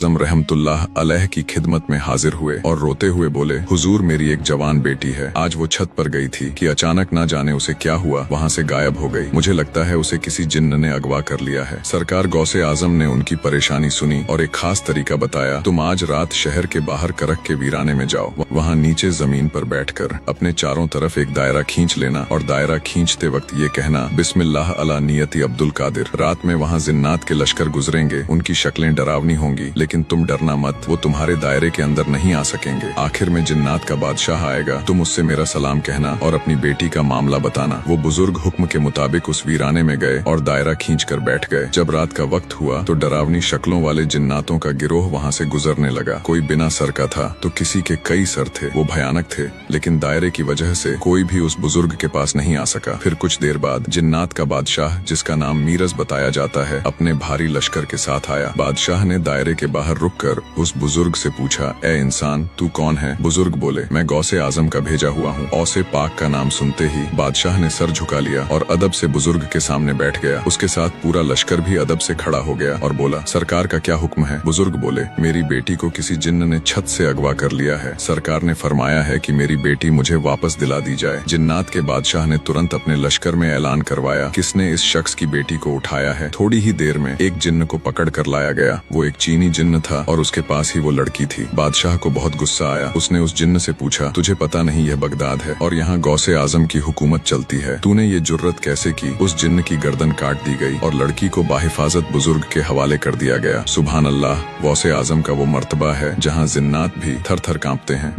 आज़म रहमतुल्लाह अलैह की खिदमत में हाजिर हुए और रोते हुए बोले, हुजूर मेरी एक जवान बेटी है, आज वो छत पर गई थी कि अचानक ना जाने उसे क्या हुआ वहाँ से गायब हो गई। मुझे लगता है उसे किसी जिन्न ने अगवा कर लिया है। सरकार गौसे आजम ने उनकी परेशानी सुनी और एक खास तरीका बताया, तुम आज रात शहर के बाहर करक के वीराने में जाओ, वहाँ नीचे जमीन पर बैठकर अपने चारों तरफ एक दायरा खींच लेना और दायरा खींचते वक्त ये कहना, बिस्मिल्लाह अला नियति अब्दुल कादिर। रात में वहाँ जिन्नात के लश्कर गुजरेंगे, उनकी शक्लें डरावनी होंगी, लेकिन तुम डरना मत, वो तुम्हारे दायरे के अंदर नहीं आ सकेंगे। आखिर में जिन्नात का बादशाह आएगा, तुम उससे मेरा सलाम कहना और अपनी बेटी का मामला बताना। वो बुजुर्ग हुक्म के मुताबिक उस वीराने में गए और दायरा खींच कर बैठ गए। जब रात का वक्त हुआ तो डरावनी शक्लों वाले जिन्नातों का गिरोह वहाँ से गुजरने लगा। कोई बिना सर का था तो किसी के कई सर थे। वो भयानक थे, लेकिन दायरे की वजह से कोई भी उस बुजुर्ग के पास नहीं आ सका। फिर कुछ देर बाद जिन्नात का बादशाह, जिसका नाम मीरज बताया जाता है, अपने भारी लश्कर के साथ आया। बादशाह ने दायरे के बाहर रुककर उस बुजुर्ग से पूछा, ए इंसान, तू कौन है? बुजुर्ग बोले, मैं गौसे आजम का भेजा हुआ हूँ। औसे पाक का नाम सुनते ही बादशाह ने सर झुका लिया और अदब से बुजुर्ग के सामने बैठ गया। उसके साथ पूरा लश्कर भी अदब से खड़ा हो गया और बोला, सरकार का क्या हुक्म है? बुजुर्ग बोले, मेरी बेटी को किसी जिन्न ने छत से अगवा कर लिया है। सरकार ने फरमाया है कि मेरी बेटी मुझे वापस दिला दी जाए। जिन्नात के बादशाह ने तुरंत अपने लश्कर में ऐलान करवाया, किसने इस शख्स की बेटी को उठाया है। थोड़ी ही देर में एक जिन्न को पकड़ कर लाया गया। वो एक चीनी जिन्न था और उसके पास ही वो लड़की थी। बादशाह को बहुत गुस्सा आया। उसने उस जिन्न से पूछा, तुझे पता नहीं यह बगदाद है और यहाँ गौसे आजम की हुकूमत चलती है, तूने ये जुर्रत कैसे की? उस जिन्न की गर्दन काट दी गई और लड़की को बाहिफाजत बुजुर्ग के हवाले कर दिया गया। सुभान अल्लाह, गौसे आजम का वो मर्तबा है जहाँ जिन्नात भी थर थर कांपते हैं।